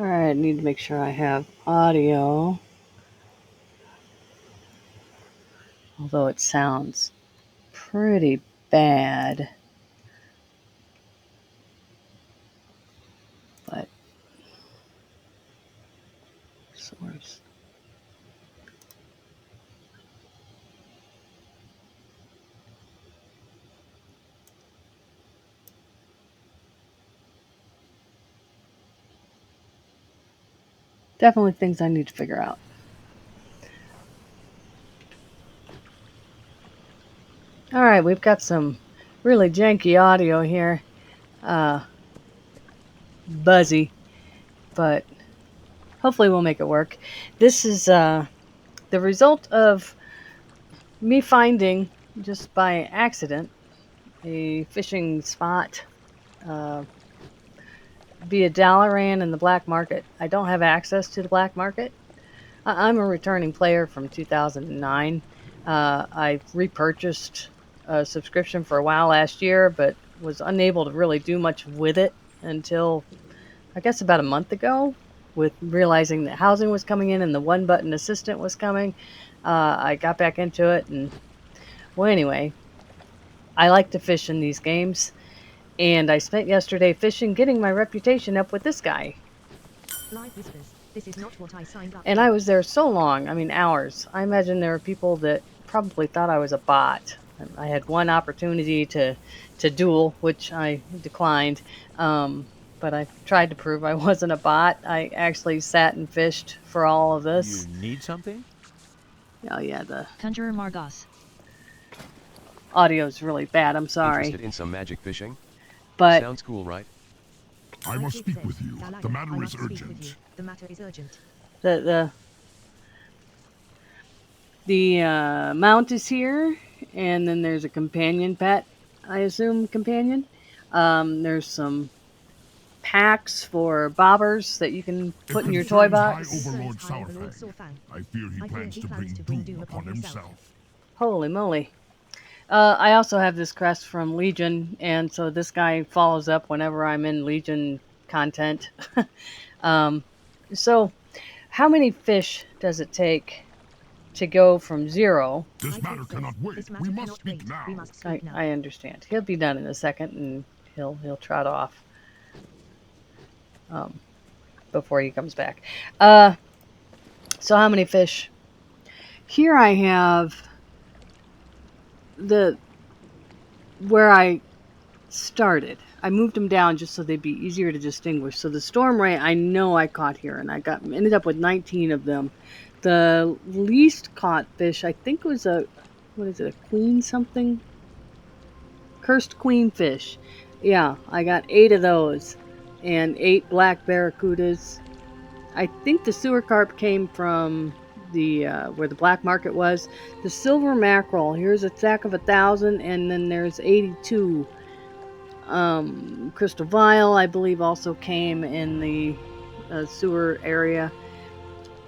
Alright, I need to make sure I have audio. Although it sounds pretty bad. But, source. Definitely things I need to figure out. Alright, we've got some really janky audio here. Buzzy, but hopefully we'll make it work. This is the result of me finding, just by accident, a fishing spot uh, via Dalaran in the black market. I don't have access to the black market. I'm a returning player from 2009. I repurchased a subscription for a while last year, but was unable to really do much with it until I guess about a month ago, with realizing that housing was coming in and the one button assistant was coming. I got back into it, and well, anyway, I like to fish in these games, and I spent yesterday fishing, getting my reputation up with this guy. Live whispers. This is not what I signed up And for. I was there so long, I mean, hours. I imagine there were people that probably thought I was a bot. I had one opportunity to duel, which I declined. But I tried to prove I wasn't a bot. I actually sat and fished for all of You this. need something? Oh yeah, the Conjurer Margos. audio's really bad. I'm sorry. Interested in some magic fishing? But Sounds cool, right? I must speak with you. The matter is speak with urgent. you. The matter is urgent. the mount is here, and then there's a companion pet. I assume companion. There's some packs for bobbers that you can put in your toy box. High Overlord Sourfang. I fear he plans to bring doom upon himself. Holy moly. I also have this crest from Legion, and so this guy follows up whenever I'm in Legion content. So, how many fish does it take to go from 0? This matter cannot wait. We must speak now. I understand. He'll be done in a second, and he'll trot off before he comes back. So how many fish? Here I have the where I started. I moved them down just so they'd be easier to distinguish. So the storm ray I know I caught here, and I ended up with 19 of them. The least caught fish I think was a queen something? Cursed queen fish. Yeah, I got 8 of those, and 8 black barracudas. I think the sewer carp came from the where the black market was. The silver mackerel. Here's a stack of 1,000, and then there's 82. Crystal vial, I believe, also came in the sewer area.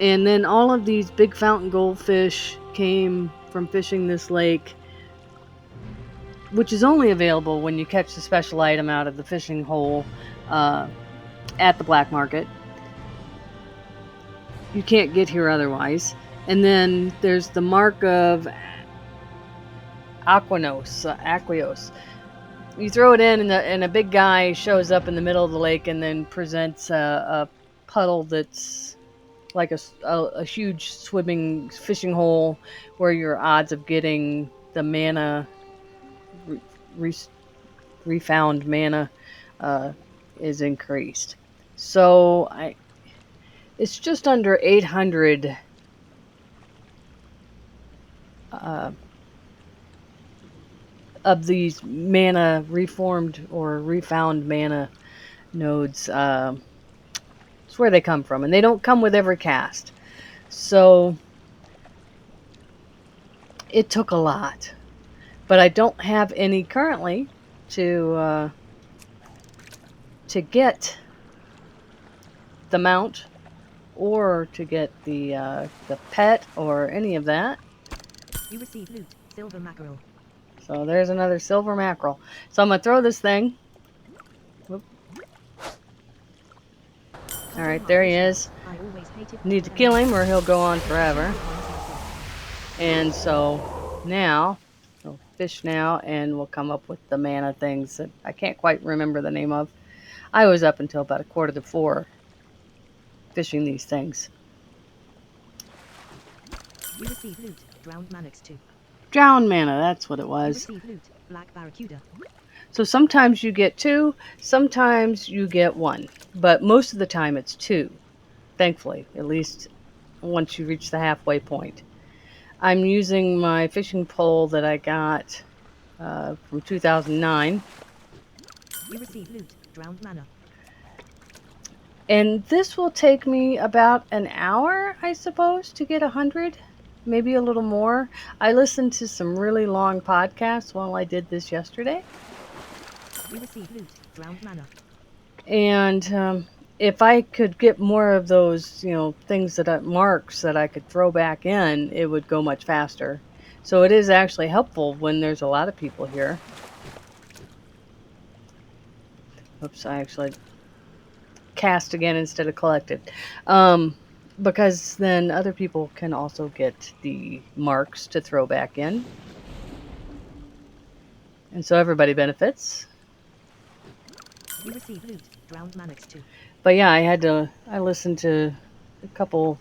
And then all of these big fountain goldfish came from fishing this lake, which is only available when you catch the special item out of the fishing hole at the black market. You can't get here otherwise. And then there's the mark of Aquios. You throw it in, and a big guy shows up in the middle of the lake and then presents a puddle that's like a huge swimming fishing hole, where your odds of getting the mana, refound mana, is increased. So it's just under 800 of these mana reformed or refound mana nodes. It's where they come from, and they don't come with every cast. So it took a lot, but I don't have any currently to get the mount, or to get the pet, or any of that. You receive loot. Silver mackerel. So there's another silver mackerel. So I'm gonna throw this thing. Whoop. All right, there he is. I always hated Need to kill him or he'll go on forever. And so now, we'll fish now and we'll come up with the mana things that I can't quite remember the name of. I was up until about 3:45 fishing these things. You receive loot. Drowned Mannix 2. Drown mana, that's what it You was. receive loot. Black Barracuda. So sometimes you get 2, sometimes you get 1. But most of the time it's 2. Thankfully, at least once you reach the halfway point. I'm using my fishing pole that I got from 2009. You receive loot. Drowned Mana. And this will take me about an hour, I suppose, to get 100, maybe a little more. I listened to some really long podcasts while I did this yesterday. You receive loot. Drowned Mana. And if I could get more of those, things marks that I could throw back in, it would go much faster. So it is actually helpful when there's a lot of people here. Oops, I actually cast again instead of collected. Because then other people can also get the marks to throw back in. And so everybody benefits. You receive loot. Drowned Mannix 2. But yeah, I listened to a couple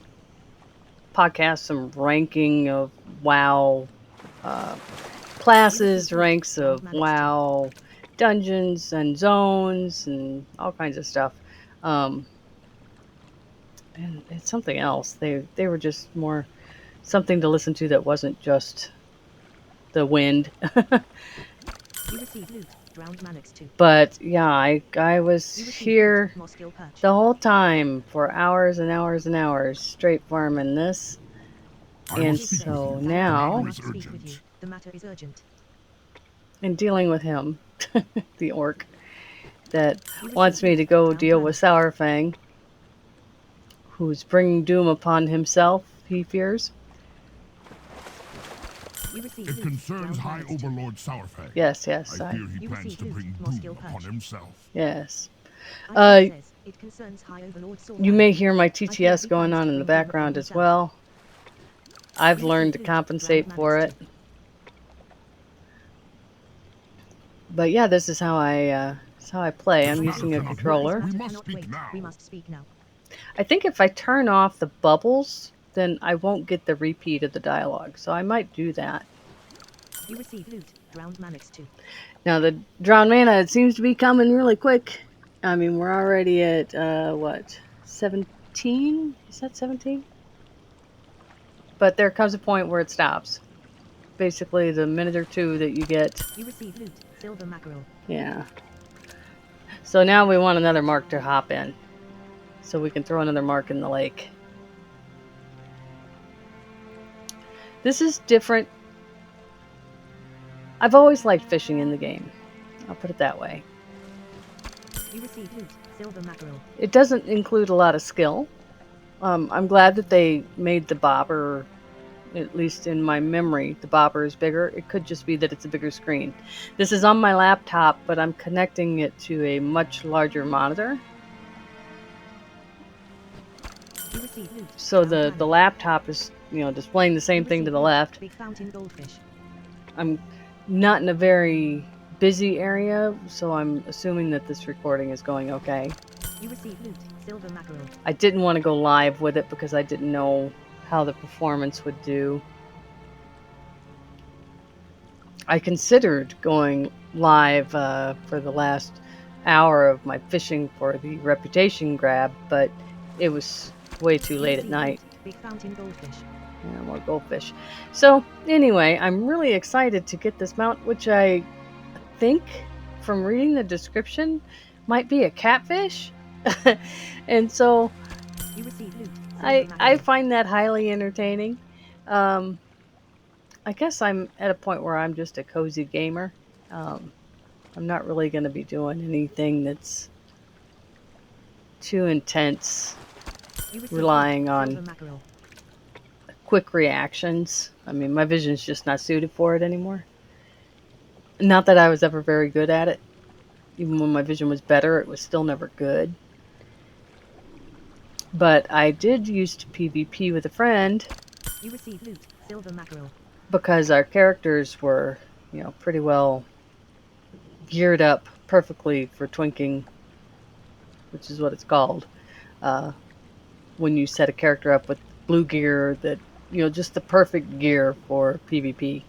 podcasts, some ranking of WoW classes, ranks of WoW dungeons and zones, and all kinds of stuff. And it's something else. They were just more something to listen to that wasn't just the wind. You receive loot. Drowned Mannix 2. But yeah, I was You receive here loot. Moskill Perch. the whole time for hours and hours and hours, straight farming this. I And must speak with so you. now, The I matter is must speak with you. urgent. The matter is urgent. in dealing with him, the orc that You wants receive me to loot. go Drowned deal Mana. with Sourfang, who's bringing doom upon himself, he fears. You receive It loot. concerns Drowned High Mannix 2. Overlord Sourfang. Yes, I yes, fear he You plans receive to loot. bring Moskill doom upon Perch. himself. yes. Icon says, it concerns High Overlord Saul You Fang. may hear my I fear TTS he going plans on to in the bring doom upon background as himself. well. I've You learned to receive loot. compensate Drowned for Mannix it. 2. But yeah, this is how I play. This I'm matter using a cannot wait. controller. We Matter must cannot speak wait. now. We must speak now. I think if I turn off the bubbles, then I won't get the repeat of the dialogue. So I might do that. You receive loot. Drowned Mannix 2. Now the drown mana, it seems to be coming really quick. I mean, we're already at what, 17? Is that 17? But there comes a point where it stops. Basically, the minute or two that you get. You receive loot. Silver Mackerel. Yeah. So now we want another mark to hop in, so we can throw another mark in the lake. This is different. I've always liked fishing in the game. I'll put it that way. You receive loot. Silver Mackerel. It doesn't include a lot of skill. I'm glad that they made the bobber, at least in my memory, the bobber is bigger. It could just be that it's a bigger screen. This is on my laptop, but I'm connecting it to a much larger monitor. You receive loot. So Drowned the Mana. laptop is, displaying the same You thing to receive the loot. left. Big Fountain Goldfish. I'm not in a very busy area, so I'm assuming that this recording is going okay. You receive loot. Silver Mackerel. I didn't want to go live with it because I didn't know how the performance would do. I considered going live for the last hour of my fishing for the reputation grab, but it was way too You late at receive night. loot. Big Fountain Goldfish. Yeah, more goldfish. So anyway, I'm really excited to get this mount, which I think from reading the description might be a catfish. And so You receive loot. Silver I Mackerel. find that highly entertaining. I guess I'm at a point where I'm just a cozy gamer. I'm not really going to be doing anything that's too intense, You receive relying loot. on Silver Mackerel. quick reactions. I mean, my vision's just not suited for it anymore. Not that I was ever very good at it. Even when my vision was better, it was still never good. But I did used to PvP with a friend You receive loot. Silver mackerel. because our characters were, pretty well geared up perfectly for twinking, which is what it's called. Uh, when you set a character up with blue gear that, just the perfect gear for PvP.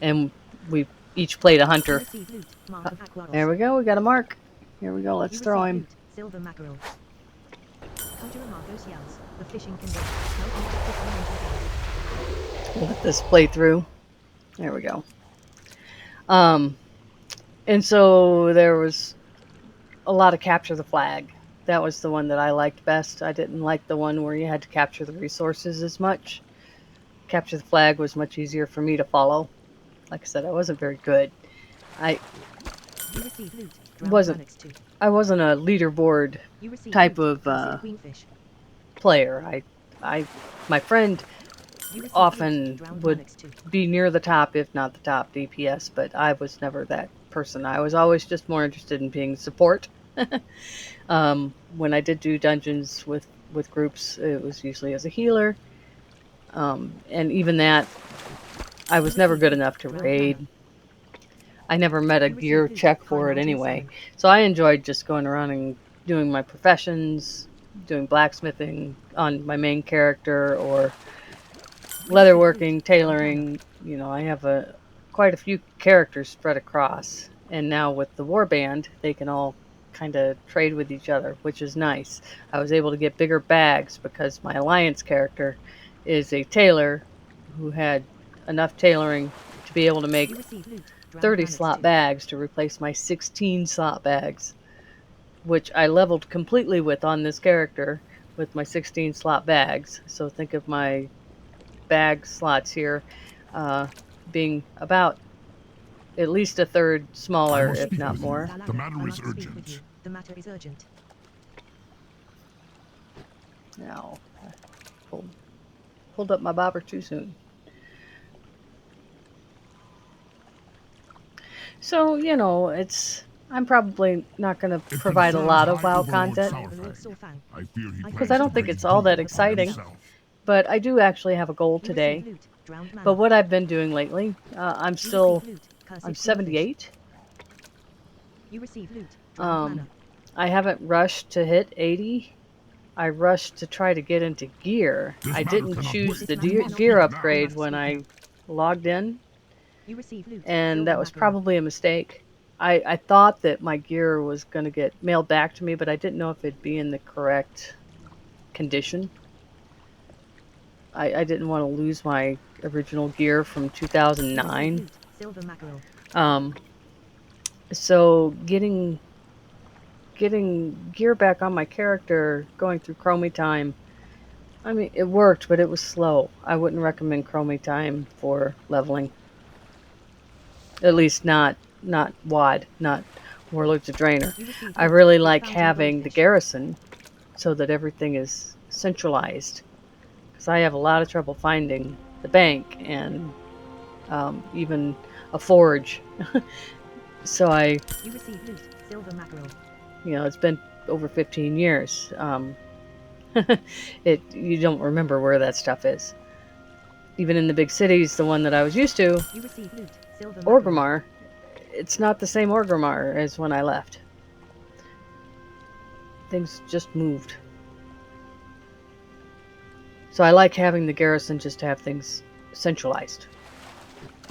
And we each played a You hunter. receive loot. Mark of Aquaros. There we go. We got a mark. Here we go. Let's You throw receive him. loot. Silver mackerel. Conjurer Marcos yells. The fishing can wait. No objective elemental damage. Let this play through. There we go. And so there was a lot of capture the flag. That was the one that I liked best. I didn't like the one where you had to capture the resources as much. Capture the flag was much easier for me to follow. Like I said, I wasn't very good. I You receive loot. Drowned wasn't Manix 2. I wasn't a leaderboard You receive type loot. of Classic queenfish. player. My friend You receive often loot. Drowned would Manix 2. be near the top, if not the top DPS, but I was never that person. I was always just more interested in being support. When I did do dungeons with groups, it was usually as a healer. And even that, I was never good enough to raid. I never met a You receive gear loot. check High for it mountain anyway. salmon. So I enjoyed just going around and doing my professions, doing blacksmithing on my main character, or You receive loot. leatherworking, Drowned mana. tailoring. I have quite a few characters spread across, and now with the warband, they can all kind of trade with each other, which is nice. I was able to get bigger bags because my alliance character is a tailor who had enough tailoring to be able to make You receive loot. Drowned 30 Manix slot 2. bags to replace my 16 slot bags, which I leveled completely with on this character with my 16 slot bags. So think of my bag slots here uh, being about at least a third I smaller, must if speak not with you. more. The Zalaga, matter I is must speak with you. urgent. The matter is urgent. Now, I pulled up my bobber too soon. So, I'm probably not going to It provide a concerns lot of High WoW Overlord content I am the Lord Sourfang. Sorfang. I fear he I because plans I to don't think bring it's all doom that upon exciting. himself. But I do actually have a goal You receive today. loot. Drowned But mana. what I've been doing lately, You receive loot. I'm Cursed queenfish. 78. You receive loot. Drowned Um, mana. I haven't rushed to hit 80. I rushed to try to get into gear. This I matter didn't cannot choose wait. the This matter cannot gear wait. Speak I now. upgrade must when speak I now. logged in, You receive loot. and Silver that was mackerel. probably a mistake. I thought that my gear was going to get mailed back to me, but I didn't know if it'd be in the correct condition. I didn't want to lose my original gear from You receive 2009. loot. Silver mackerel. Um, so getting gear back on my character, going through Chromie time, I mean, it worked, but it was slow. I wouldn't recommend Chromie time for leveling. At least not WAD, not Warlords of Draenor. You receive I loot. really Big like fountain having the goldfish. garrison so that everything is centralized. Because I have a lot of trouble finding the bank and even a forge. So You receive loot. Silver mackerel. it's been over 15 years. You don't remember where that stuff is. Even in the big cities, the one that I was used to, You receive loot. Silver mackerel. Orgrimmar, it's not the same Orgrimmar as when I left. Things just moved. So I like having the garrison just to have things centralized.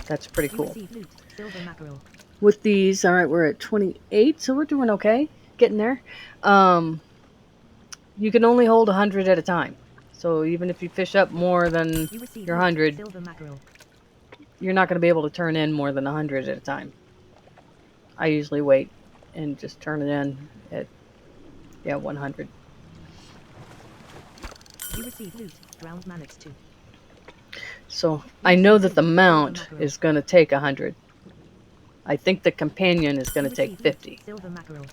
That's pretty You cool. receive loot. Silver mackerel. With these, all right, we're at 28, so we're doing okay. Getting there. You can only hold 100 at a time. So even if you fish up more than You receive your loot. 100, Silver mackerel. you're not going to be able to turn in more than 100 at a time. I usually wait and just turn it in at 100. You receive loot. Drowned Manix 2. So You I know receive that the loot. Silver mount mackerel. is going to take 100. I think the companion is going You to take receive loot. 50. Silver mackerel.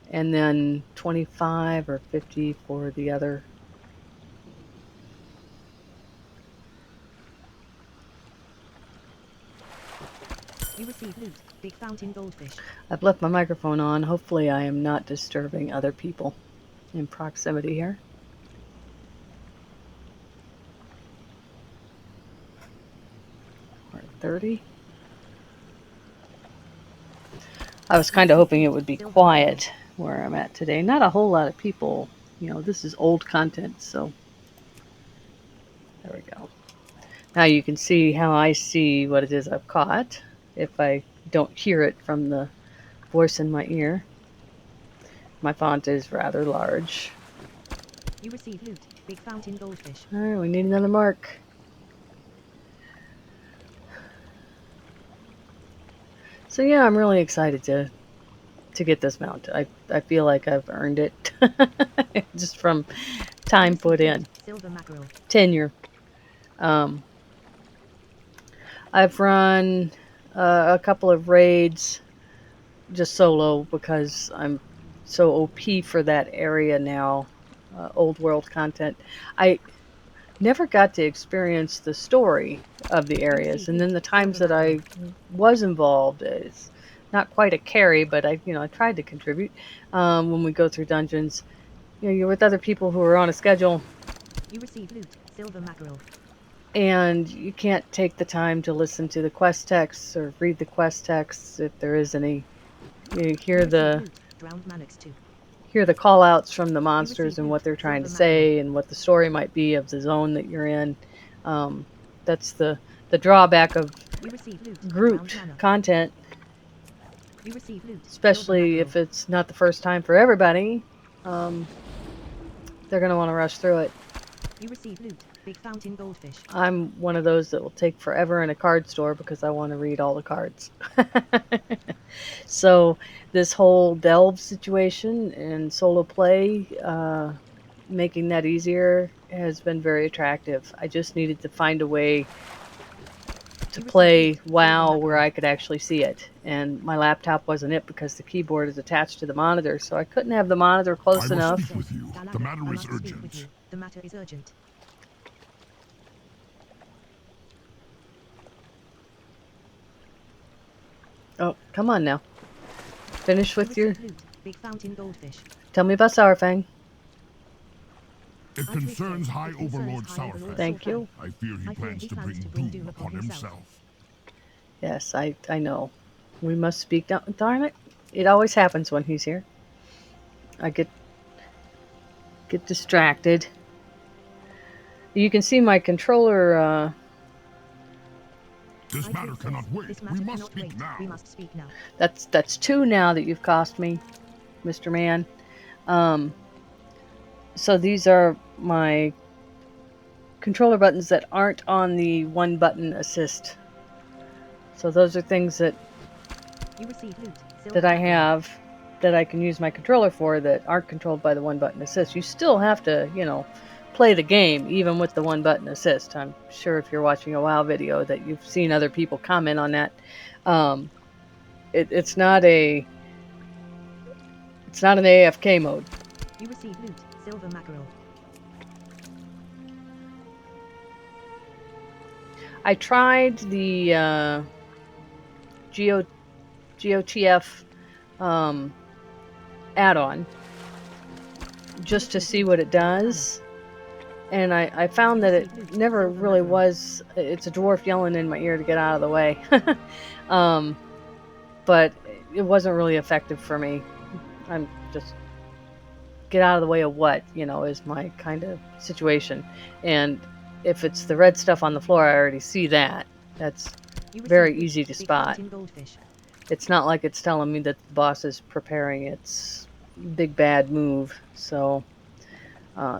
And then 25 or 50 for the other. You receive loot. Big fountain goldfish. I've left my microphone on. Hopefully I am not disturbing other people in proximity here. We're at 30. I was kind of hoping it would be quiet where I'm at today. Not a whole lot of people. You know, this is old content, so there we go. Now you can see how I see what it is I've caught if I don't hear it from the voice in my ear. My font is rather large. You receive loot. Big fountain goldfish. Alright, we need another mark. So yeah, I'm really excited to get this mount. I feel like I've earned it just from time put in. Silver mackerel. Tenure. I've run a couple of raids just solo because I'm so OP for that area now. Old world content. I never got to experience the story of the areas, and then the times that I was involved, it's not quite a carry, but I tried to contribute. When we go through dungeons, you're with other people who are on a schedule. You receive loot. Silver mackerel. And you can't take the time to listen to the quest texts or read the quest texts if there is any. You hear the call outs from the monsters and what they're trying to say and what the story might be of the zone that you're in. That's the drawback of grouped content, especially if it's not the first time for everybody. They're going to want to rush through it. You receive loot. Big fountain goldfish. I'm one of those that will take forever in a card store because I want to read all the cards. So this whole delve situation and solo play, making that easier has been very attractive. I just needed to find a way to play WoW where I could actually see it. And my laptop wasn't it because the keyboard is attached to the monitor, so I couldn't have the monitor close enough. Speak with you. The matter is urgent. The matter is urgent. Oh, come on now. Finish with your... Big fountain goldfish. Tell me about Sourfang. It concerns High Overlord Sourfang. Thank you. I fear he plans to bring doom upon himself. Yes, I know. We must speak down. Darn it. It always happens when he's here. I get distracted. You can see my controller... This matter cannot wait. We must speak now. We must speak now. That's 2 now that you've cost me, Mr. Man. So these are my controller buttons that aren't on the 1-button assist. So those are things that I have that I can use my controller for that aren't controlled by the 1-button assist. You still have to, play the game even with the 1-button assist. I'm sure if you're watching a WoW video that you've seen other people comment on that. It's not an AFK mode. You receive loot. Silver mackerel. I tried the GOTF add-on just to see what it does, and I found that it never really was. It's a dwarf yelling in my ear to get out of the way. But it wasn't really effective for me. I'm just get out of the way of what, is my kind of situation. And if it's the red stuff on the floor, I already see that. That's very easy to spot. It's not like it's telling me that the boss is preparing its big bad move. So,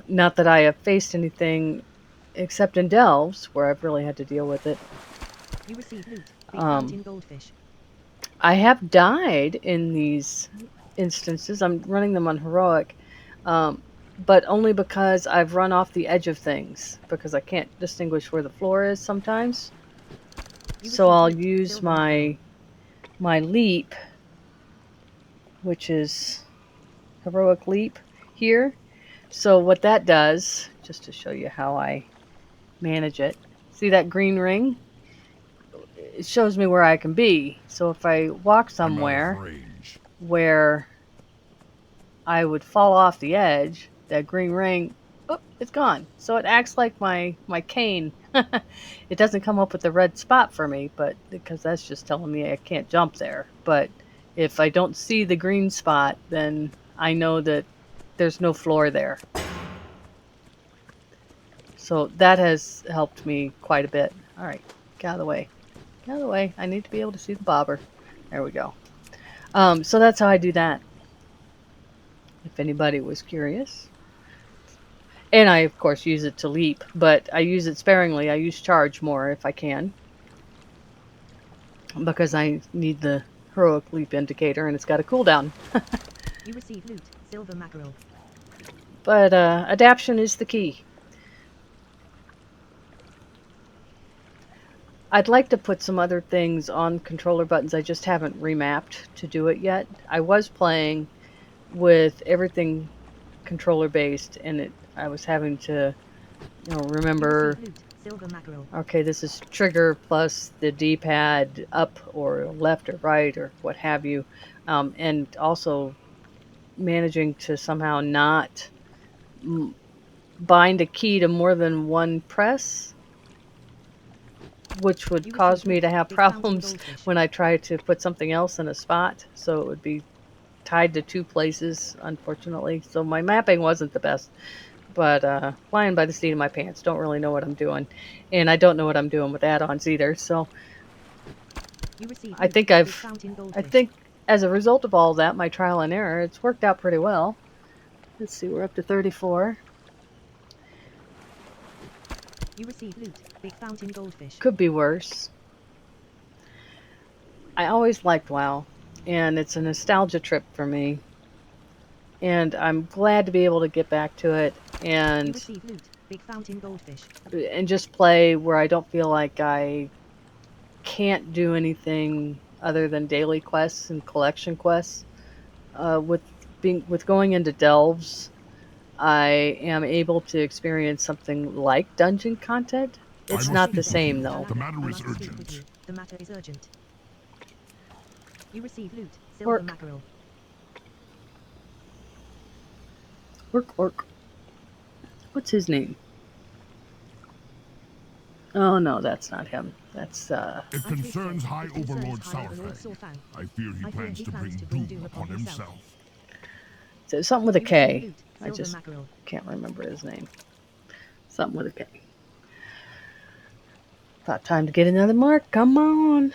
not that I have faced anything except in delves where I've really had to deal with it. You receive loot. Big fountain goldfish. I have died in these instances. I'm running them on heroic, but only because I've run off the edge of things because I can't distinguish where the floor is sometimes. So I'll use my leap, which is heroic leap here. So what that does, just to show you how I manage it, see that green ring? It shows me where I can be. So if I walk somewhere where I would fall off the edge, that green ring, oh, it's gone. So it acts like my cane. It doesn't come up with the red spot for me, but because that's just telling me I can't jump there. But if I don't see the green spot, then I know that there's no floor there. So that has helped me quite a bit. All right, get out of the way. Get out of the way. I need to be able to see the bobber. There we go. So that's how I do that. If anybody was curious. And I, of course, use it to leap, but I use it sparingly. I use charge more if I can, because I need the heroic leap indicator, and it's got a cooldown. You receive loot, silver mackerel. But adaption is the key. I'd like to put some other things on controller buttons. I just haven't remapped to do it yet. I was playing with everything controller based, and I was having to, remember. Loot, silver mackerel. Okay, this is trigger plus the D-pad up or left or right or what have you, and also managing to somehow not bind a key to more than one press, which would cause me to have problems when I try to put something else in a spot. So it would be tied to two places, unfortunately. So my mapping wasn't the best, but flying by the seat of my pants. Don't really know what I'm doing, and I don't know what I'm doing with add-ons either. So I think as a result of all that, my trial and error, it's worked out pretty well. Let's see, we're up to 34. You receive loot, big fountain goldfish. Could be worse. I always liked WoW, and it's a nostalgia trip for me. And I'm glad to be able to get back to it and loot, big fountain goldfish. And just play where I don't feel like I can't do anything other than daily quests and collection quests. With going into delves, I am able to experience something like dungeon content. It's not the same though. The matter is urgent. The matter is urgent. You receive loot, silver mackerel. Orc. What's his name? Oh no, that's not him. That's It concerns High Overlord Sourfang. I fear he plans to bring doom upon himself. So something with a K. I just can't remember his name. Something with a K. About time to get another mark. Come on.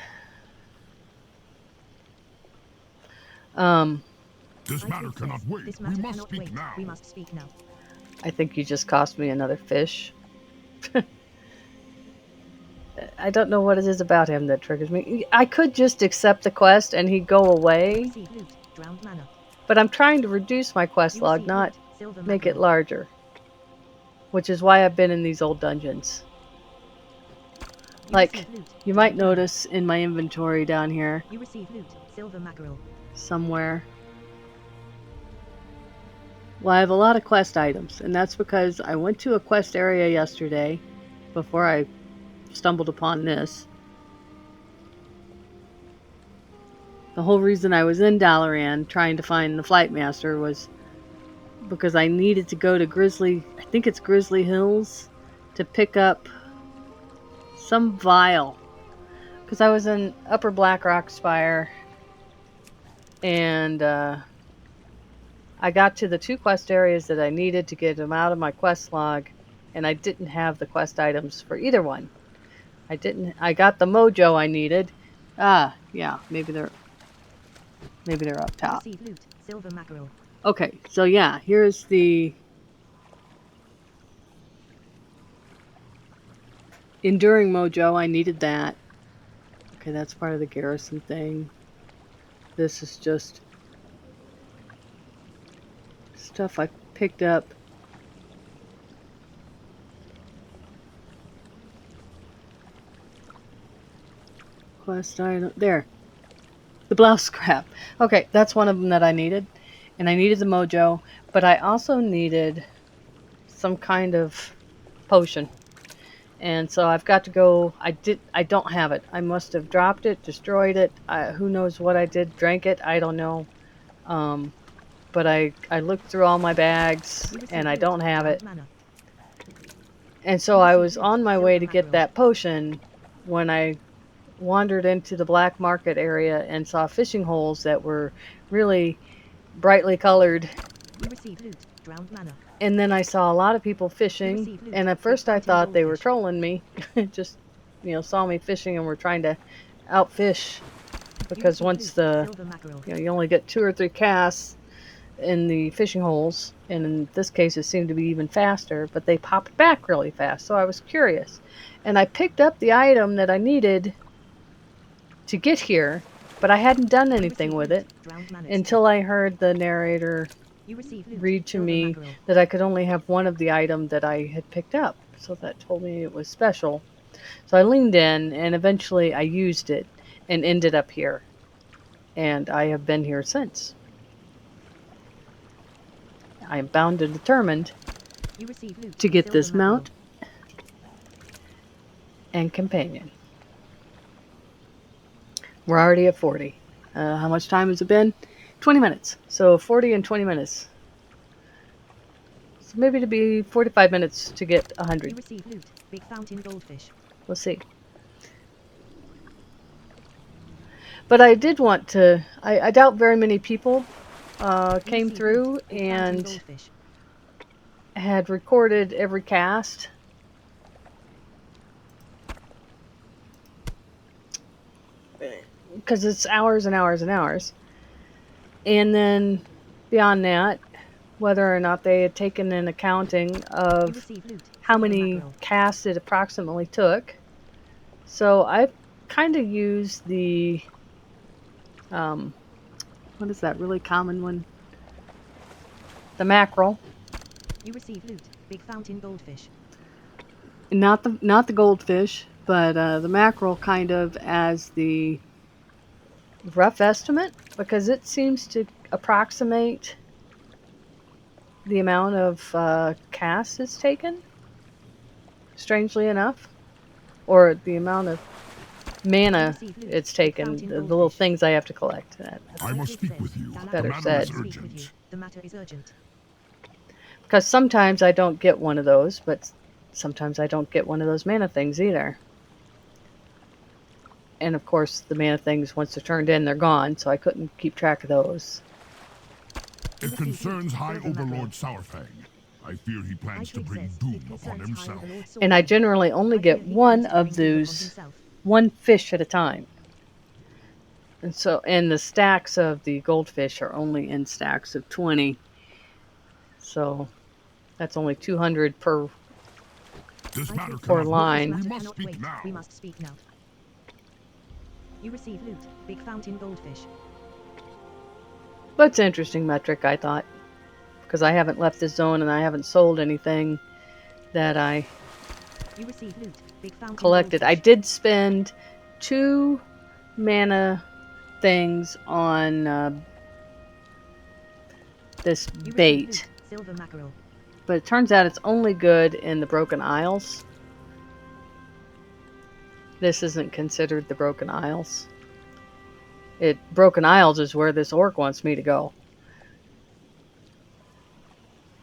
This matter cannot wait. We must speak now. We must speak now. I think you just cost me another fish. I don't know what it is about him that triggers me. I could just accept the quest and he'd go away. But I'm trying to reduce my quest log, not make it larger. Which is why I've been in these old dungeons. Like, you might notice in my inventory down here. You receive loot, silver mackerel. Somewhere. Well, I have a lot of quest items, and that's because I went to a quest area yesterday before I stumbled upon this. The whole reason I was in Dalaran trying to find the Flight Master was because I needed to go to I think it's Grizzly Hills, to pick up some vial. Because I was in Upper Blackrock Spire, and I got to the two quest areas that I needed to get them out of my quest log, and I didn't have the quest items for either one. I got the mojo I needed. Yeah, maybe they're up top. Loot, silver mackerel. Okay, so yeah, here's the enduring mojo. I needed that. Okay, that's part of the garrison thing. This is just stuff I picked up. Quest item. There. The blouse scrap. Okay, that's one of them that I needed. And I needed the mojo, but I also needed some kind of potion. And so I've got to go. I don't have it. I must have dropped it, destroyed it. Who knows what I did? Drank it? I don't know. but I looked through all my bags You receive and I loot, don't have drowned it. mana. And so You I receive was loot, on my silver way to get mackerel. that potion when I wandered into the black market area and saw fishing holes that were really brightly colored. You receive loot, drowned mana. And then I saw a lot of people You fishing. receive loot, And at big first I fountain thought they were goldfish. trolling me. Just, saw me fishing and were trying to outfish. You Because receive once loot, silver mackerel. you only get 2 or 3 casts in the fishing holes, and in this case it seemed to be even faster, but they popped back really fast, so I was curious. And I picked up the item that I needed to get here, but I hadn't done anything with it until I heard the narrator read to me that I could only have one of the item that I had picked up. So that told me it was special. So I leaned in and eventually I used it and ended up here. And I have been here since. I am bound and determined to get this mount and companion. We're already at 40. How much time has it been? 20 minutes. So 40 and 20 minutes. So maybe to be 45 minutes to get 100. You receive loot, big fountain goldfish. We'll see. But I did want to. I doubt very many people came through and had recorded every cast. Because it's hours and hours and hours. And then beyond that, whether or not they had taken an accounting of how many casts it approximately took. So I kind of used the, what is that really common one? The mackerel. You receive loot, big fountain goldfish. Not the goldfish, but the mackerel kind of as the rough estimate, because it seems to approximate the amount of casts it's taken, strangely enough, or the amount of mana it's taken, the little things I have to collect. I must speak with you. Better The matter said. is urgent. The matter is urgent. Because sometimes I don't get one of those, but sometimes I don't get one of those mana things either. And of course, the mana things, once they're turned in, they're gone, so I couldn't keep track of those. It concerns High Overlord Sourfang. I fear he plans to bring doom upon himself. And I generally only get one of those, one fish at a time. And the stacks of the goldfish are only in stacks of 20. So that's only 200 per This matter or cannot line. wait. We must speak now. We must speak now. You receive loot, big fountain goldfish. But it's an interesting metric, I thought, because I haven't left the zone and I haven't sold anything that I collected. I did spend 2 mana things on this bait, Silver mackerel. but it turns out it's only good in the Broken Isles. This isn't considered the Broken Isles. Broken Isles is where this orc wants me to go.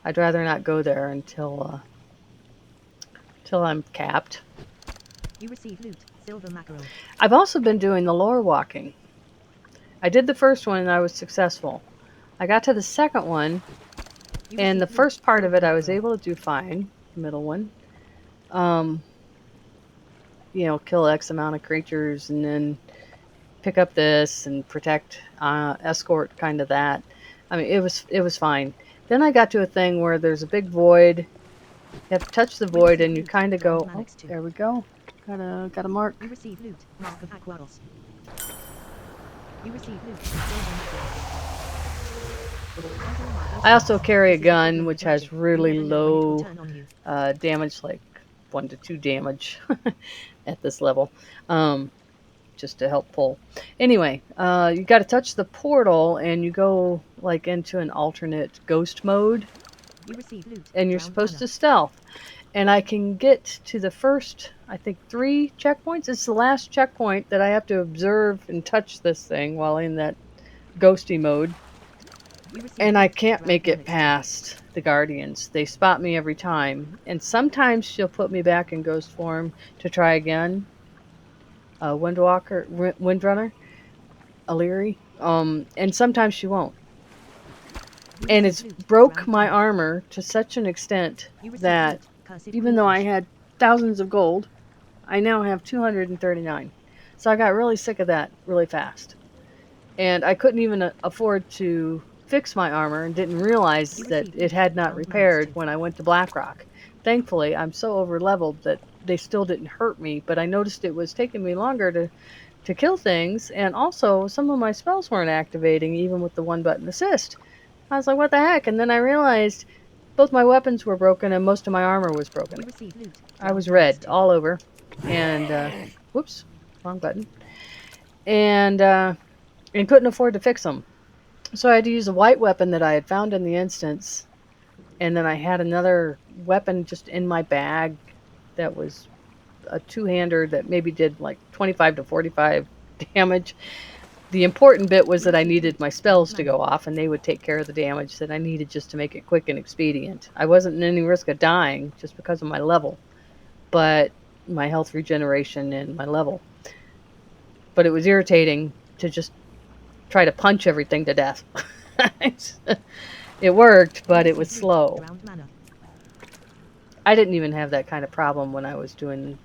I'd rather not go there until I'm capped. You receive loot, silver mackerel. I've also been doing the lore walking. I did the first one and I was successful. I got to the second one, and the first part of it I was able to do fine. The middle one. Kill X amount of creatures and then pick up this and protect, escort, kind of that. I mean, it was fine. Then I got to a thing where there's a big void. You have to touch the void and you kind of go, oh, there we go. Got a mark. You receive loot, mark of Mackerels. You receive loot, I also carry a gun which has really low damage, like 1 to 2 damage at this level. Just to help pull. Anyway, you got to touch the portal and you go like into an alternate ghost mode. And you're supposed to stealth. And I can get to the first, I think, 3 checkpoints. It's the last checkpoint that I have to observe and touch this thing while in that ghosty mode. and I can't make it past the Guardians. They spot me every time, and sometimes she'll put me back in ghost form to try again. Windrunner, Illyri. And sometimes she won't. And it's broke my armor to such an extent that even though I had thousands of gold, I now have 239. So I got really sick of that really fast. And I couldn't even afford to fix my armor and didn't realize that it had not repaired when I went to Blackrock. Thankfully, I'm so over leveled that they still didn't hurt me, but I noticed it was taking me longer to kill things, and also some of my spells weren't activating even with the one button assist. I was like, what the heck? And then I realized both my weapons were broken and most of my armor was broken. I was red all over. And, whoops, wrong button. And couldn't afford to fix them. So I had to use a white weapon that I had found in the instance. And then I had another weapon just in my bag that was a two-hander that maybe did like 25 to 45 damage. The important bit was that I needed my spells to go off, and they would take care of the damage that I needed just to make it quick and expedient. I wasn't in any risk of dying just because of my level, but my health regeneration and my level. But it was irritating to just try to punch everything to death. It worked, but it was slow. I didn't even have that kind of problem when I was doing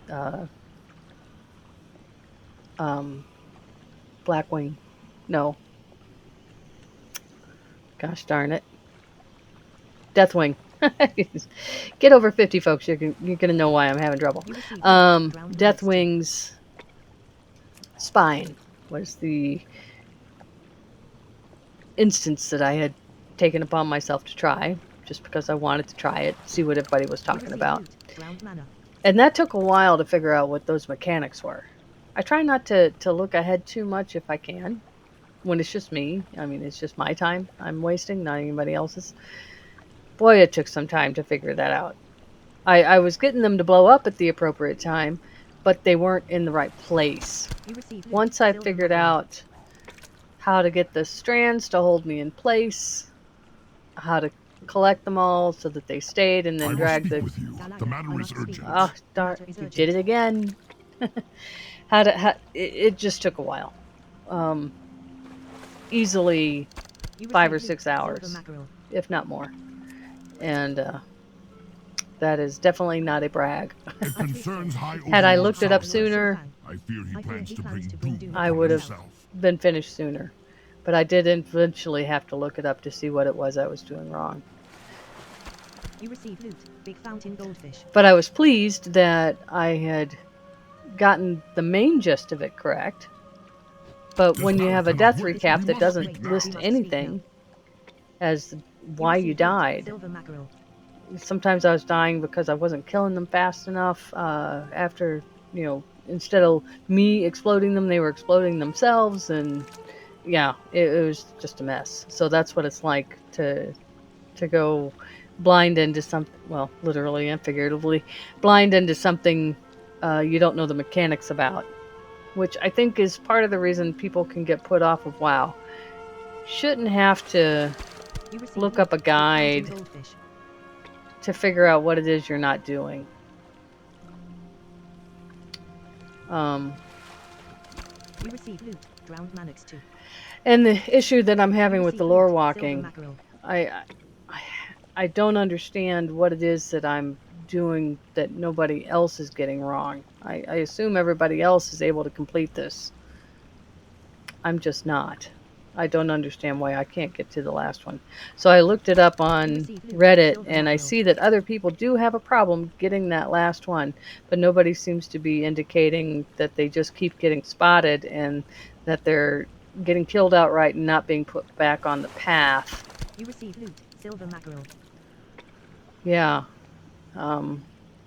Blackwing. No. Gosh darn it. Deathwing. Get over 50, folks. You're going to know why I'm having trouble. Deathwing's spine was the instance that I had taken upon myself to try, just because I wanted to try it, see what everybody was talking about. And that took a while to figure out what those mechanics were. I try not to look ahead too much if I can, when it's just me. I mean, it's just my time I'm wasting, not anybody else's. Boy, it took some time to figure that out. I was getting them to blow up at the appropriate time, but they weren't in the right place. Once I figured out how to get the strands to hold me in place, how to collect them all so that they stayed, and then drag the... With you. The matter is urgent. Oh, darn, you did it again. It just took a while. Easily 5 or 6 hours, if not more. And that is definitely not a brag. It concerns High Had I Overlord looked it up Saurfang. sooner, I fear he plans to bring doom I upon would have himself. been finished sooner. But I did eventually have to look it up to see what it was I was doing wrong. You receive loot. Big fountain goldfish. But I was pleased that I had gotten the main gist of it correct. But when you have a death recap that doesn't list anything as why you died, sometimes I was dying because I wasn't killing them fast enough. After, instead of me exploding them, they were exploding themselves, and yeah, it was just a mess. So that's what it's like to go blind into something. Well, literally and figuratively, blind into something you don't know the mechanics about, which I think is part of the reason people can get put off of WoW. Shouldn't have to look up a guide to figure out what it is you're not doing. You receive loot. Drowned Mannix 2. And the issue that I'm having with the lore walking, I don't understand what it is that I'm doing that nobody else is getting wrong. I assume everybody else is able to complete this. I'm just not. I don't understand why I can't get to the last one. So I looked it up on Reddit, and I see that other people do have a problem getting that last one, but nobody seems to be indicating that they just keep getting spotted and that they're getting killed outright and not being put back on the path. You receive loot. Silver mackerel. Yeah.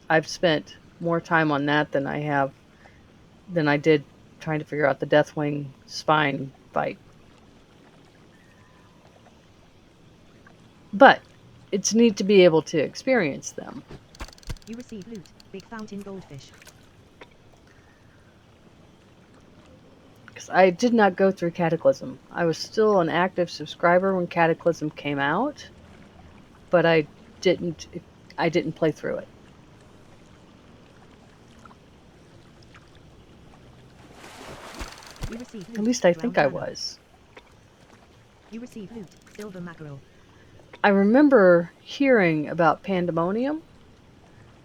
I've spent more time on that than I did trying to figure out the Deathwing spine fight. But it's neat to be able to experience them. You receive loot. Big fountain goldfish. Yes, I did not go through Cataclysm. I was still an active subscriber when Cataclysm came out, but didn't I didn't play through it. You receive loot. At least I Drowned think I mana. was. You receive loot. Silver mackerel. I remember hearing about Pandemonium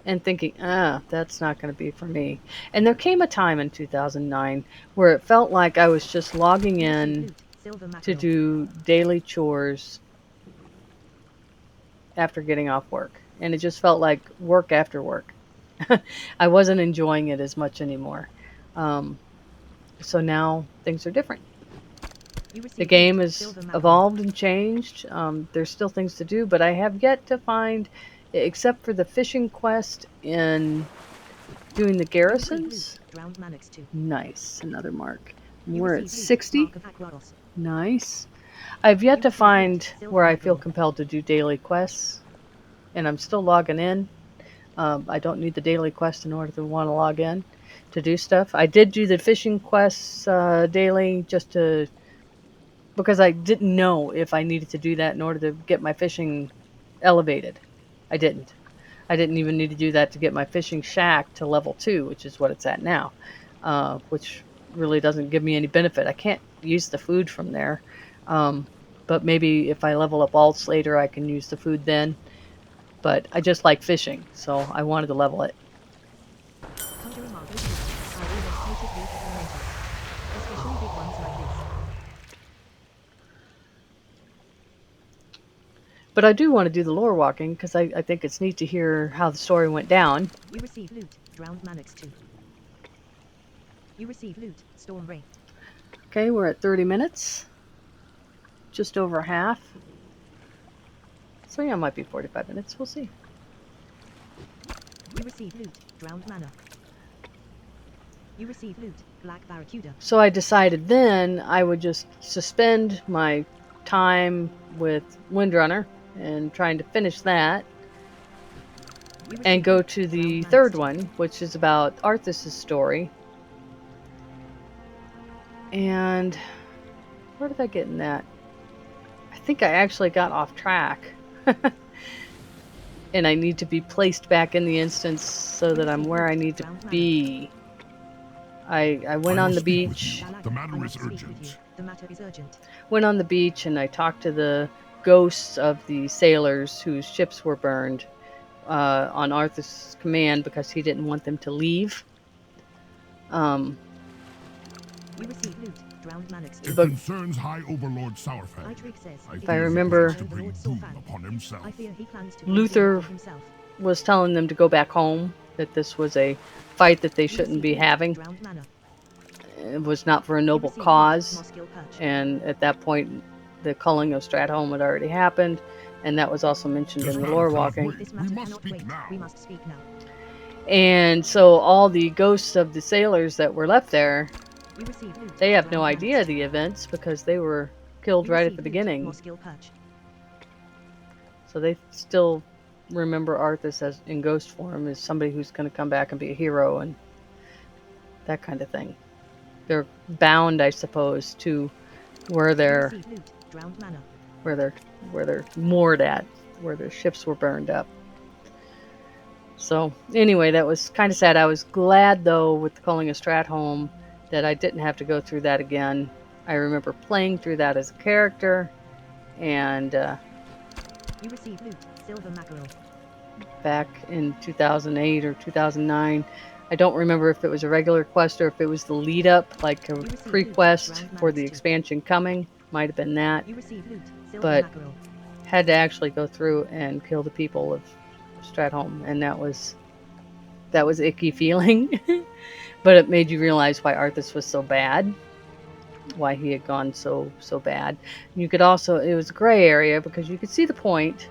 and thinking, that's not going to be for me. And there came a time in 2009 where it felt like I was just logging You receive in loot. Silver to mackerel. do daily chores after getting off work. And it just felt like work after work. I wasn't enjoying it as much anymore. Um, so now things are different. You The receive game loot. has Silver mackerel. evolved and changed. There's still things to do, but I have yet to find, except for the fishing quest in doing the You receive garrisons. loot. Drowned Manix 2. Nice, another mark. You We're at receive loot. 60. Mark of Mackerels. Nice. I've yet You to receive loot. find Silver where I feel mackerel. compelled to do daily quests, and I'm still logging in. I don't need the daily quest in order to want to log in to do stuff. I did do the fishing quests daily just to because I didn't know if I needed to do that in order to get my fishing elevated. I didn't. I didn't even need to do that to get my fishing shack to level 2, which is what it's at now, which really doesn't give me any benefit. I can't use the food from there. Um, but maybe if I level up alts later, I can use the food then. But I just like fishing, so I wanted to level it. Conjuring markers here. Are always cautious with elementals. Especially big ones like this. But I do want to do the lore walking because I think it's neat to hear how the story went down. You receive loot. Drowned Manix 2. You receive loot. Storm Wraith. Okay, we're at 30 minutes. Just over half. So yeah, it might be 45 minutes. We'll see. You receive loot. Drowned mana. You receive loot. Black Barracuda. So I decided then I would just suspend my time with Windrunner and trying to finish that You receive and go loot. to the Drowned third Manix 2. one, which is about Arthas's story. And where did I get in that? I think I actually got off track. And I need to be placed back in the instance so that I'm where I need to be. I went I on will the speak with beach. you. Galaga, The matter I is must speak with you. urgent. The matter is urgent. Went on the beach and I talked to the ghosts of the sailors whose ships were burned on Arthur's command because he didn't want them to leave. You receive loot. Drowned Manix It 2. But concerns High Overlord Sourfang. Itrig says, I if fear I he remember- he plans to bring doom upon himself. I fear he plans to bring Luther doom upon himself. was telling them to go back home, that this was a fight that they You shouldn't receive be loot. having. Drowned mana. It was not for a You noble receive loot. cause. Moskill Perch. And at that point, the culling of Stratholme had already happened, and that was also mentioned This in the matter lore cannot walking. wait. This We matter must cannot speak wait. now. We must speak now. And so all the ghosts of the sailors that were left there, You receive loot. they have no Drowned idea Manix of 2. the events because they were killed You right at receive the loot. beginning. Moskill Perch. So they still remember Arthas as in ghost form as somebody who's going to come back and be a hero and that kind of thing. They're bound, I suppose, to where You they're receive loot. Drowned mana. where they're moored at, where their ships were burned up. So anyway, that was kind of sad. I was glad though with the culling of Stratholme that I didn't have to go through that again. I remember playing through that as a character, and You receive loot. Silver mackerel. back in 2008 or 2009. I don't remember if it was a regular quest or if it was the lead up, like a You receive pre-quest loot. for Drowned the Manix 2. expansion coming. Might have been that. You receive loot. Silver But- mackerel. Had to actually go through and kill the people of Stratholme, and that was icky feeling. But it made you realize why Arthas was so bad, why he had gone so bad. You could also, it was a gray area because you could see the point.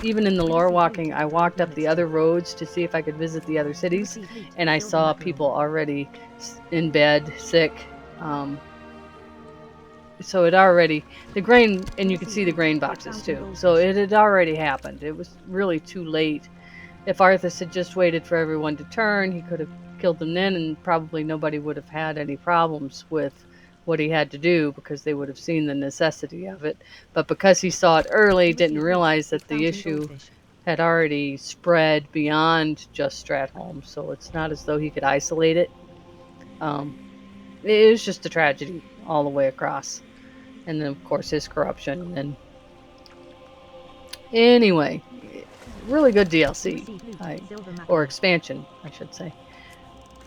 Even in the lore walking, I walked up the other roads to see if I could visit the other You cities, receive loot. and I Silver saw mackerel. people already in bed, sick. So it already, the grain, and you could see the grain boxes too. So it had already happened. It was really too late. If Arthas had just waited for everyone to turn, he could have killed them then, and probably nobody would have had any problems with what he had to do because they would have seen the necessity of it. But because he saw it early, You didn't received realize big that the fountain issue goldfish. had already spread beyond just Stratholme, so it's not as though he could isolate it. Um, it was just a tragedy all the way across. And then, of course, his corruption. And anyway, really good You DLC, received loot. Silver or mackerel. expansion, I should say.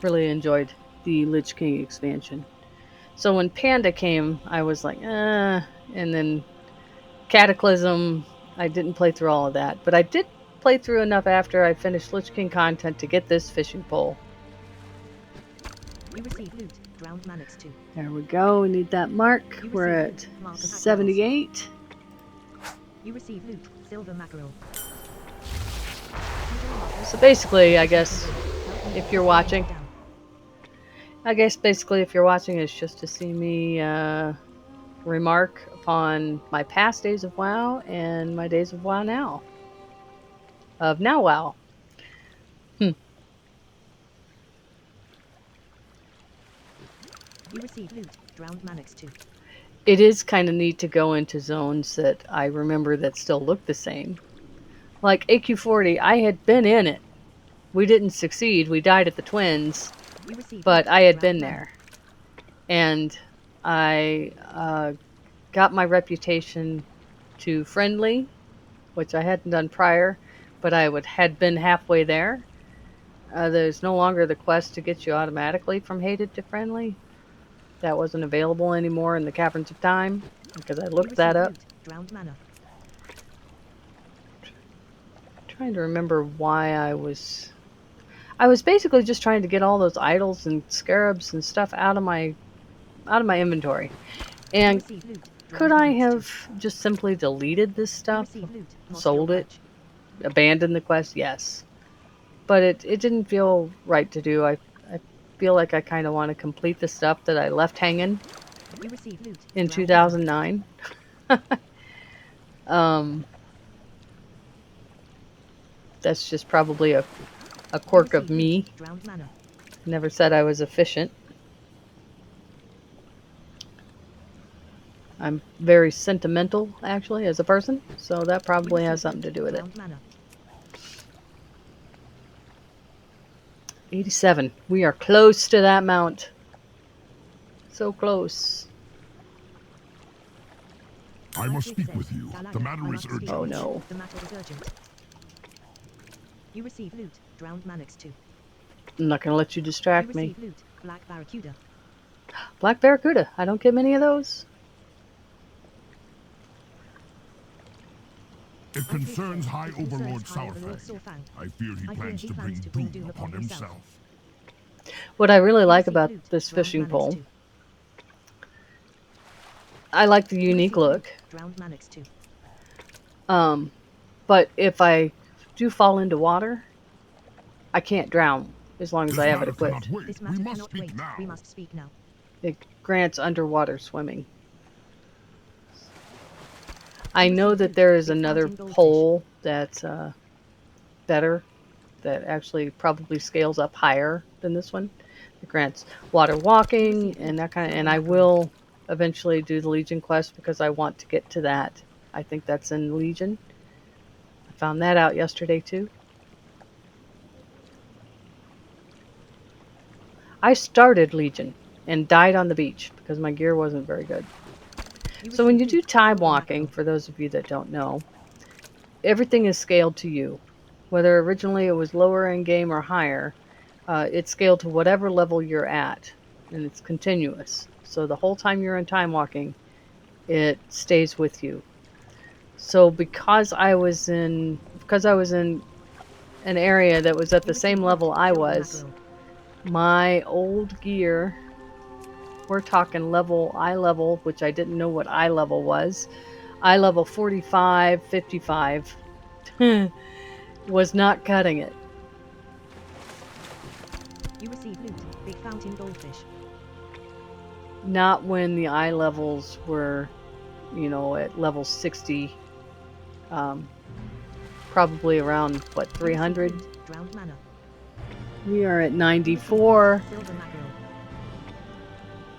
Really enjoyed the Lich King expansion. So when Panda came, I was like, and then Cataclysm, I didn't play through all of that, but I did play through enough after I finished Lich King content to get this fishing pole. You received loot. Drowned Manix 2. There we go. We need that mark. You We're received at loot. Mark of Mackerels. 78. You received loot. Silver mackerel. So basically, I guess, if you're watching, it's just to see me remark upon my past days of WoW and my days of WoW now. Of now WoW. You received loot. Drowned Manix 2. It is kind of neat to go into zones that I remember that still look the same. Like AQ40, I had been in it. We didn't succeed. We died at the Twins, You received but loot. I had Drowned been mana. there. And I got my reputation to friendly, which I hadn't done prior, but had been halfway there. There's no longer the quest to get you automatically from hated to friendly. That wasn't available anymore in the Caverns of Time because I You looked that received up. loot. Drowned mana. Trying to remember why I was basically just trying to get all those idols and scarabs and stuff out of my inventory. You And received loot. could Drowned I Manix 2. have just simply deleted this You stuff, received loot. sold Nostril it, patch. abandoned the quest? Yes. But it didn't feel right to do. I feel like I kind of want to complete the stuff that I left hanging You received loot. in Drowned mana. 2009. um, that's just probably a You quirk of received loot. me. Drowned mana. Never said I was efficient. I'm very sentimental, actually, as a person, so that You probably has received something to loot. do with it. Drowned mana. 87. We are close to that mount. So close. I must speak with you. The matter is urgent. Oh no. The matter is urgent. You receive loot. Drowned Manix 2. I'm not going to let you You distract me. receive loot. Black Barracuda. Black Barracuda. I don't get many of those. It concerns High Overlord High Overlord Sourfang. Saurfang. I fear he plans to bring doom upon himself. What I really You like receive about loot. this Drowned fishing Manix pole, 2. I like the You unique receive loot. look. Drowned Manix 2. But if I do fall into water, I can't drown as long as This I have it matter cannot equipped. wait. This We matter must cannot speak wait. now. We must speak now. It grants underwater swimming. I You know receive that loot. there is Big another fountain goldfish. pole that's better, that actually probably scales up higher than this one. It grants water walking and that kind of, and I will eventually do the Legion quest because I want to get to that. I think that's in Legion. I found that out yesterday too. I started Legion and died on the beach because my gear wasn't very good. You So when you receive do loot. time Silver walking, mackerel. for those of you that don't know, everything is scaled to you. Whether originally it was lower in game or higher, it's scaled to whatever level you're at, and it's continuous. So the whole time you're in time walking, it stays with you. So because I was in an area that was at You the receive same loot. level I Silver was, mackerel. my old gear, we're talking eye level, which I didn't know what eye level was. Eye level 45, 55 was not cutting it. You receive loot. Big fountain goldfish. Not when the eye levels were, at level 60, probably around, You receive 300. loot. Drowned mana. We are at 94. Silver mackerel.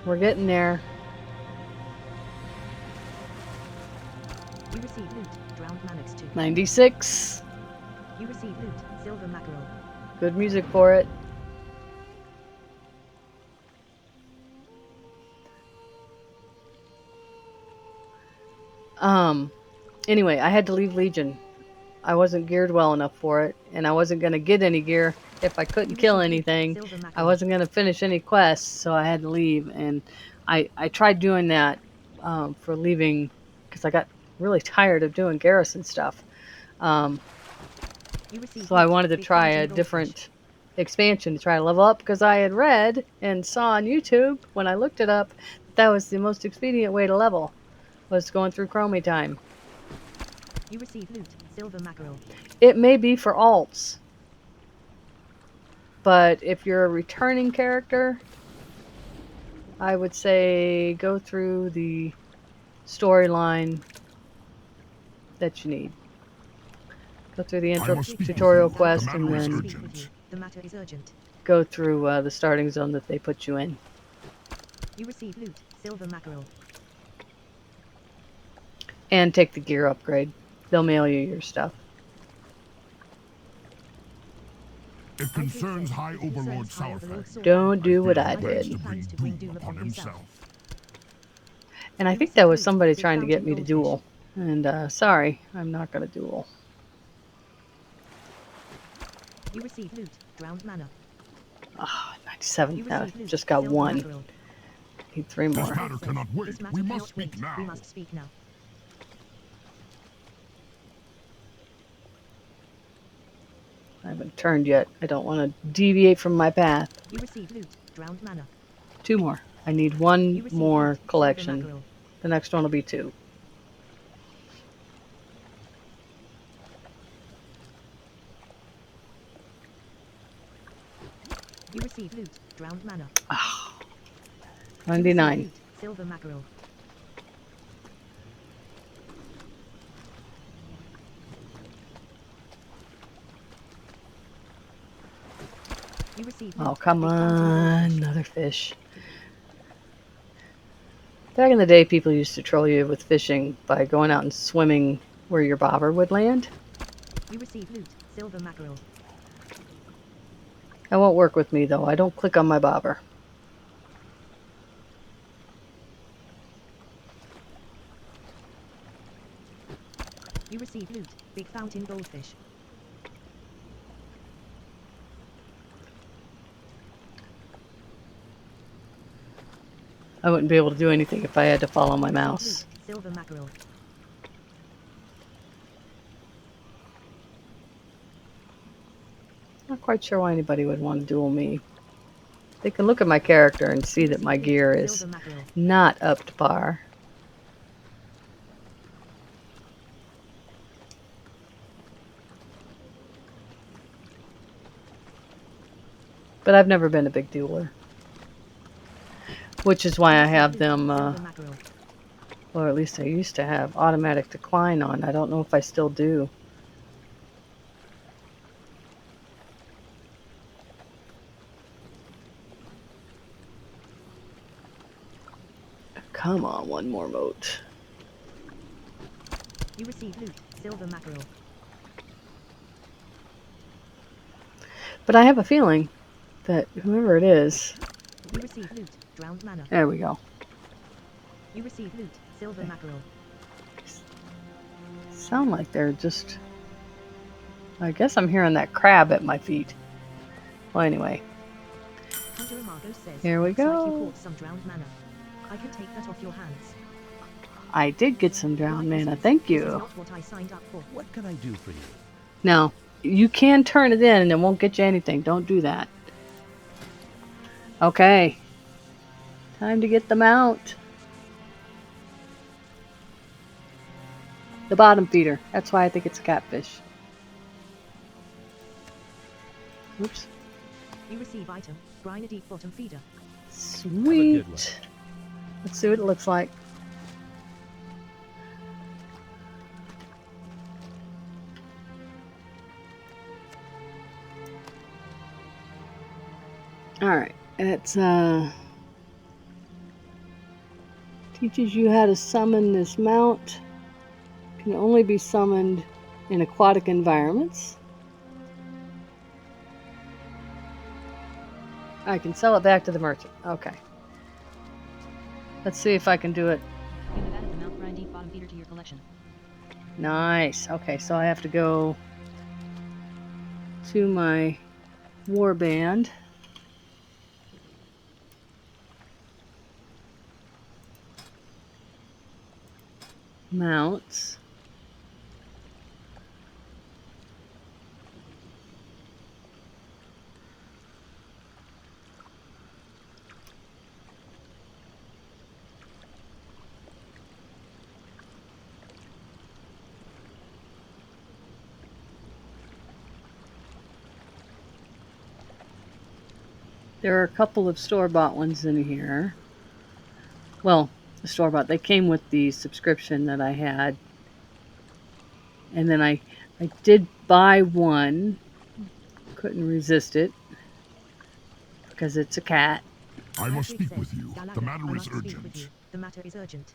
We're getting there. You receive loot. Drowned Mannix 2. 96. You receive loot. Silver mackerel. Good music for it. Anyway, I had to leave Legion. I wasn't geared well enough for it, and I wasn't going to get any gear if I couldn't kill anything. I wasn't going to finish any quests, so I had to leave. And I tried doing that for leaving because I got really tired of doing garrison stuff. So I wanted to try a different expansion to try to level up because I had read and saw on YouTube when I looked it up that was the most expedient way to level was going through Chromie time. You receive loot. Silver mackerel. It may be for alts, but if you're a returning character, I would say go through the storyline that you need. Go through the intro tutorial quest and then The matter is urgent. go through the starting zone that they put you in. You receive loot. Silver mackerel. And take the gear upgrade. They'll mail you your stuff. It concerns High Overlord Sourfang. Don't do what I Plans did. to bring doom upon himself. And I think that was somebody trying to get me to duel. And sorry, I'm not going to duel. You receive loot. Drowned mana. Ah, 97. Just got one. Need 3 This more. matter cannot wait. We must speak now. We must speak now. I haven't turned yet. I don't want to deviate from my path. You receive loot. Drowned mana. 2 more. I need 1 more collection. The next one will be 2. You receive loot. Drowned mana. Ah, 99. Silver mackerel. You receive loot. Oh, come on. Another fish. Back in the day, people used to troll you with fishing by going out and swimming where your bobber would land. You receive loot. Silver mackerel. That won't work with me, though. I don't click on my bobber. You receive loot. Big fountain goldfish. I wouldn't be able to do anything if I had to follow my mouse. Silver mackerel. Not quite sure why anybody would want to duel me. They can look at my character and see that my gear is not up to par. But I've never been a big dueler. Which is why I have them, or at least I used to have, automatic decline on. I don't know if I still do. Come on, 1 more moat. You receive loot. Silver mackerel. But I have a feeling that whoever it is... You receive loot. Drowned mana. There we go. You receive loot. Silver mackerel. Sound like they're just... I guess I'm hearing that crab at my feet. Well, anyway. Here we go. Some drowned mana. I can take that off your hands. I did get some drowned mana. Thank you. This is not what I signed up for. What can I do for you? No. You can turn it in and it won't get you anything. Don't do that. Okay. Time to get them out. The bottom feeder. That's why I think it's a catfish. Oops. You receive item. Brine a deep bottom feeder. Sweet. Let's see what it looks like. Alright, it's teaches you how to summon this mount. Can only be summoned in aquatic environments. I can sell it back to the merchant. Okay. Let's see if I can do it. You have added the Mount Brine Deep Bottom Feeder to your collection. Nice. Okay, so I have to go to my warband. Mounts. There are a couple of store-bought ones in here. Well, the store-bought. They came with the subscription that I had. And then I did buy one. Couldn't resist it. Because it's a cat. I must speak with you. The matter is urgent. The matter is urgent.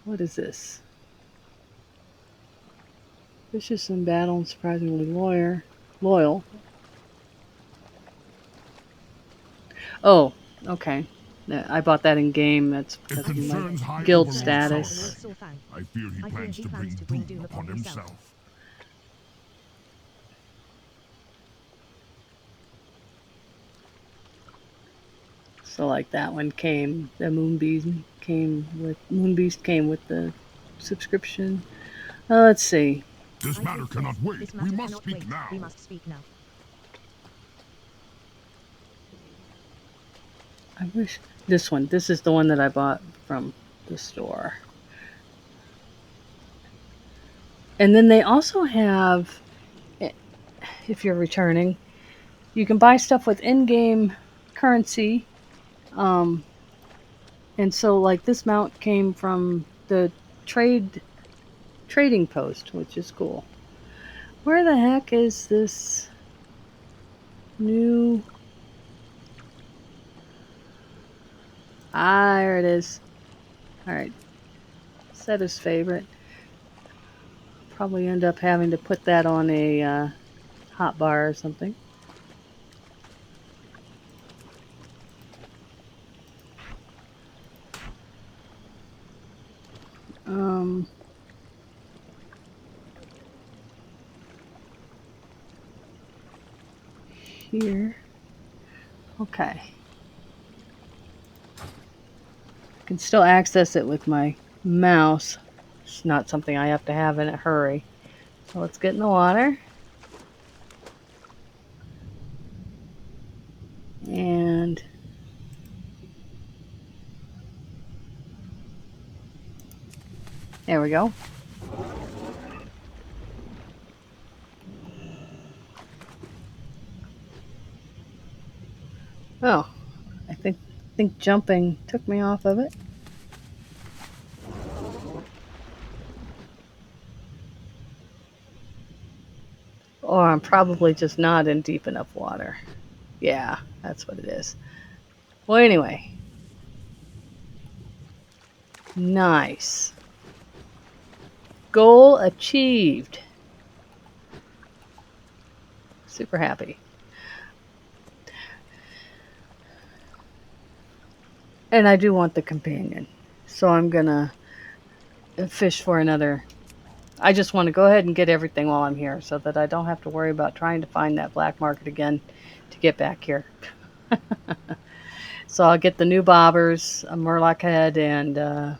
What is this? Vicious in battle and surprisingly loyal. Oh, okay. I bought that in game. That's It concerns High guild Overlord status. Saurfang. I fear he plans to bring doom upon himself. So like that one came, the Moonbeast came with the subscription. Let's see. This matter cannot wait. We must speak now. We must speak now. I wish this one. This is the one that I bought from the store. And then they also have, if you're returning, you can buy stuff with in-game currency. And so like this mount came from the trading post, which is cool. Where the heck is this new... Ah, there it is. Alright. Set as favorite. Probably end up having to put that on a hot bar or something. Here. Okay. I can still access it with my mouse. It's not something I have to have in a hurry. So let's get in the water. And there we go. Oh, I think jumping took me off of it. Or I'm probably just not in deep enough water. Yeah, that's what it is. Well, anyway. Nice. Goal achieved. Super happy. And I do want the companion. So I'm gonna fish for another. I just want to go ahead and get everything while I'm here so that I don't have to worry about trying to find that black market again to get back here. So I'll get the new bobbers, a murloc head, and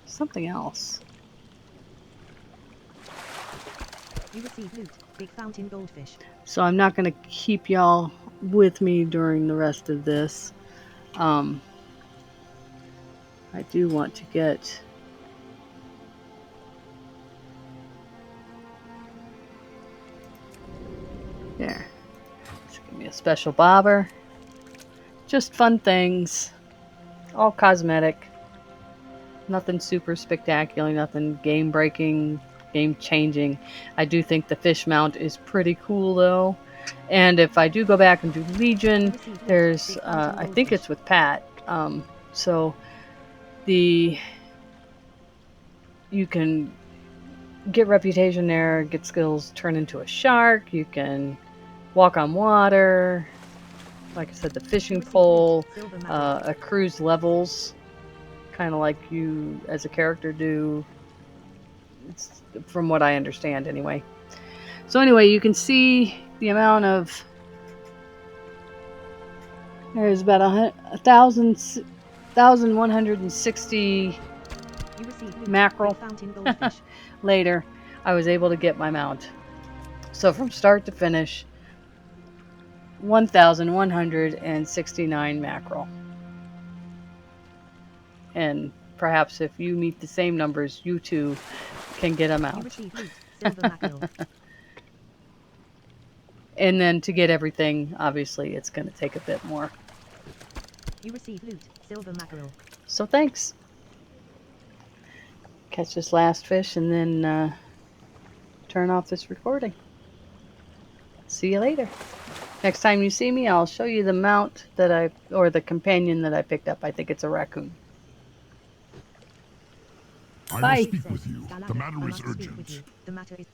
something else. You receive loot. Big fountain goldfish. So I'm not going to keep y'all with me during the rest of this. I do want to get... There. Just give me a special bobber. Just fun things. All cosmetic. Nothing super spectacular, nothing game breaking, game changing. I do think the fish mount is pretty cool though. And if I do go back and do Legion, there's I think it's with Pat. So you can get reputation there, get skills, turn into a shark. You can walk on water. Like I said, the fishing pole, accrues levels, kind of like you as a character do. It's from what I understand, anyway. So anyway, you can see the amount of. There's about 1,160 mackerel. Later, I was able to get my mount. So from start to finish, 1,169 mackerel. And perhaps if you meet the same numbers, you too can get a mount. And then to get everything, obviously, it's going to take a bit more. You receive loot, silver mackerel. So thanks. Catch this last fish and then turn off this recording. See you later. Next time you see me, I'll show you the mount or the companion that I picked up. I think it's a raccoon. I Bye. will speak with you. The matter is urgent. The matter is